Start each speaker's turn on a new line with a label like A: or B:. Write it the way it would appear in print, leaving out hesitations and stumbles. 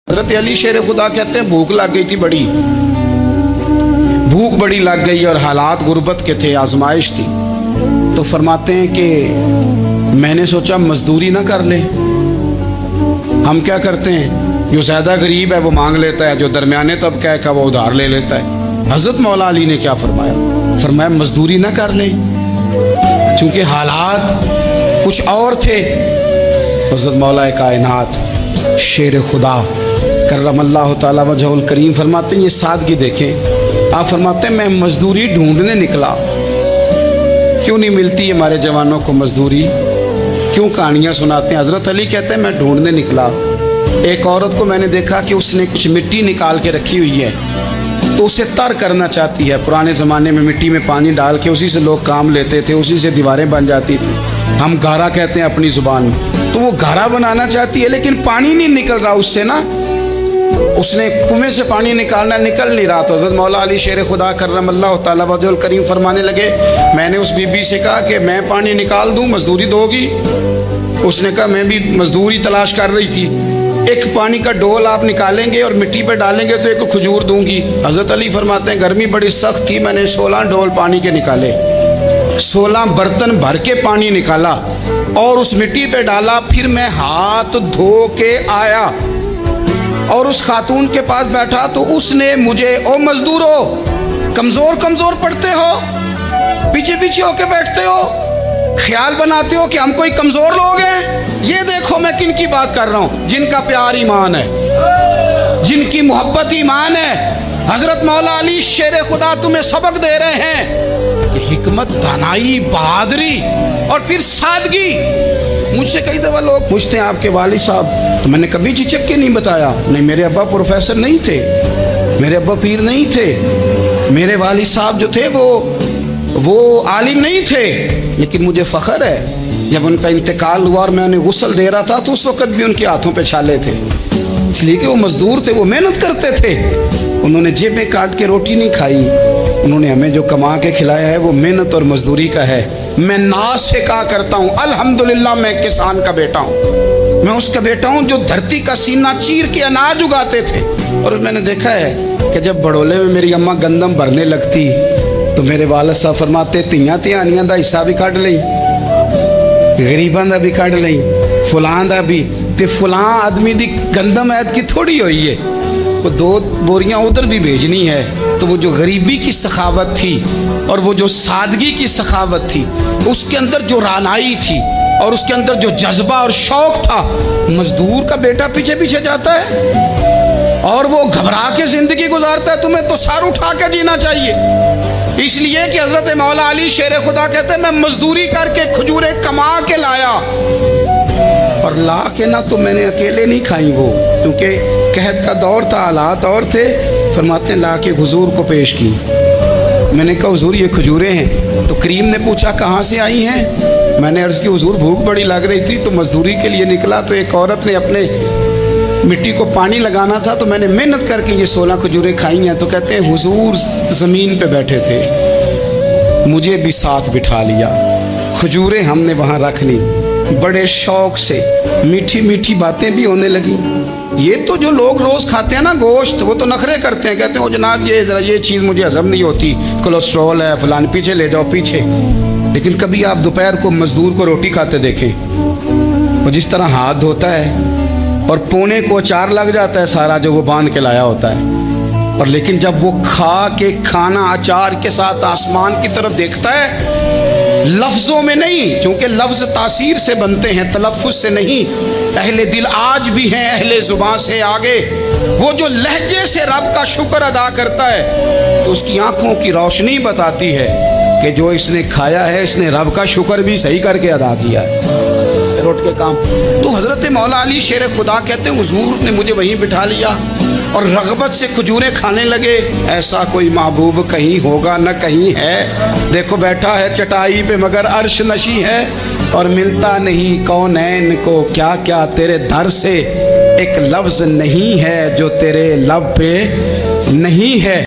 A: हज़रत अली शेर खुदा कहते हैं भूख लग गई थी बड़ी, भूख बड़ी लग गई और हालात गुर्बत के थे, आजमाइश थी। तो फरमाते हैं कि मैंने सोचा मजदूरी ना कर ले। हम क्या करते हैं, जो ज़्यादा गरीब है वो मांग लेता है, जो दरमियाने तबका है का वो उधार ले लेता है। हज़रत मौला अली ने क्या फरमाया, फरमाया मजदूरी ना कर ले, क्योंकि हालात कुछ और थे। तो हज़रत मौला कायनात शेर खुदा करमल्लाहु ताला वजहुल करीम फरमाते हैं, ये सादगी देखें। आप फरमाते हैं मैं मजदूरी ढूंढने निकला, क्यों नहीं मिलती हमारे जवानों को मजदूरी, क्यों कहानियाँ सुनाते हैं। हज़रत अली कहते हैं मैं ढूंढने निकला, एक औरत को मैंने देखा कि उसने कुछ मिट्टी निकाल के रखी हुई है, तो उसे तर करना चाहती है। पुराने ज़माने में मिट्टी में पानी डाल के उसी से लोग काम लेते थे, उसी से दीवारें बन जाती थी, हम गारा कहते हैं अपनी ज़ुबान में। तो वो गारा बनाना चाहती है, लेकिन पानी नहीं निकल रहा उससे ना, उसने कुएं से पानी निकालना, निकल नहीं रहा। तो हज़रत मौला अली शेर खुदा करमल्लाहु ताला वजहुल करीम फरमाने लगे, मैंने उस बीबी से कहा कि मैं पानी निकाल दूं, मजदूरी दोगी? उसने कहा मैं भी मजदूरी तलाश कर रही थी, एक पानी का डोल आप निकालेंगे और मिट्टी पे डालेंगे तो एक खजूर दूंगी। हज़रत अली फरमाते हैं गर्मी बड़ी सख्त थी, मैंने 16 डोल पानी के निकाले, 16 बर्तन भर के पानी निकाला और उस मिट्टी पे डाला। फिर मैं हाथ धो के आया और उस खातून के पास बैठा, तो उसने मुझे, ओ मजदूरो कमजोर कमजोर पड़ते हो, पीछे पीछे होके बैठते हो, ख्याल बनाते हो कि हम कोई कमजोर लोग हैं। ये देखो मैं किन की बात कर रहा हूं, जिनका प्यार ईमान है, जिनकी मोहब्बत ईमान है। हजरत मौला अली शेर खुदा तुम्हें सबक दे रहे हैं कि हिकमत, दानाई, बहादुरी और फिर सादगी। मुझसे कई दफा लोग पूछते हैं आपके वालिद साहब, तो मैंने कभी झिझक के नहीं बताया, नहीं मेरे अब्बा प्रोफेसर नहीं थे, मेरे अब्बा पीर नहीं थे, मेरे वालिद साहब जो थे वो आलिम नहीं थे, लेकिन मुझे फ़ख्र है जब उनका इंतकाल हुआ और मैं उन्हें गुस्ल दे रहा था तो उस वक़्त भी उनके हाथों पे छाले थे, इसलिए कि वो मज़दूर थे, वो मेहनत करते थे। उन्होंने जेबें काट के रोटी नहीं खाई, उन्होंने हमें जो कमा के खिलाया है वो मेहनत और मजदूरी का है। मैं नाज से कहा करता हूँ अल्हम्दुलिल्लाह मैं किसान का बेटा हूँ, मैं उसका बेटा हूँ जो धरती का सीना चीर के अनाज उगाते थे। और मैंने देखा है कि जब बड़ोले में मेरी अम्मा गंदम भरने लगती तो मेरे वालिद साहब फरमाते तियां ध्यानियां दा हिस्सा भी कढ़ लई, गरीबां दा भी कढ़ लई, फुलां दा भी, ते फुलां आदमी दी गंदम ऐद की थोड़ी हुई है, वो 2 बोरियां उधर भी भेजनी है। तो वो जो गरीबी की सखावत थी और वो जो सादगी की सखावत थी, उसके अंदर जो रानाई थी और उसके अंदर जो जज्बा और शौक था, मजदूर का बेटा पीछे पीछे जाता है और वो घबरा के जिंदगी गुजारता है। तुम्हें तो सर उठा के जीना चाहिए, इसलिए कि हजरत मौला अली शेर खुदा कहते हैं मैं मजदूरी करके खजूरें कमा के लाया, और ला के ना तो मैंने अकेले नहीं खाई वो, क्योंकि कहत का दौर था, हालात और थे। फरमाते ला के हुजूर को पेश की, मैंने कहा हुजूर ये खजूरें हैं। तो करीम ने पूछा कहाँ से आई हैं? मैंने अर्ज़ की हुजूर भूख बड़ी लग रही थी तो मजदूरी के लिए निकला, तो एक औरत ने अपने मिट्टी को पानी लगाना था तो मैंने मेहनत करके ये 16 खजूरें खाई हैं। तो कहते हैं हुजूर ज़मीन पे बैठे थे, मुझे भी साथ बिठा लिया, खजूरें हमने वहाँ रख ली, बड़े शौक से मीठी मीठी बातें भी होने लगी। ये तो जो लोग रोज़ खाते हैं ना गोश्त, वो तो नखरे करते हैं, कहते हैं ओ जनाब ये ज़रा ये चीज़ मुझे हज़म नहीं होती, कोलेस्ट्रॉल है फलान, पीछे ले जाओ पीछे। लेकिन कभी आप दोपहर को मजदूर को रोटी खाते देखें, वो जिस तरह हाथ धोता है और पोने को अचार लग जाता है सारा जो वो बांध के लाया होता है, और लेकिन जब वो खा के खाना अचार के साथ आसमान की तरफ देखता है, लफ्ज़ों में नहीं, क्योंकि लफ्ज़ तासीर से बनते हैं, तलफ़्फ़ुज़ से नहीं। अहले दिल आज भी हैं अहले ज़ुबान से आगे, वो जो लहजे से रब का शुक्र अदा करता है तो उसकी आँखों की रोशनी बताती है कि जो इसने खाया है इसने रब का शुक्र भी सही करके अदा किया है, रोट के काम। तो हज़रत मौला अली शेर खुदा कहते हैं हुजूर ने मुझे वहीं बिठा लिया और रग़बत से खजूरें खाने लगे। ऐसा कोई महबूब कहीं होगा न कहीं है, देखो बैठा है चटाई पे मगर अर्श नशी है, और मिलता नहीं कौनैन को क्या क्या तेरे दर से, एक लफ्ज़ नहीं है जो तेरे लब पे नहीं है।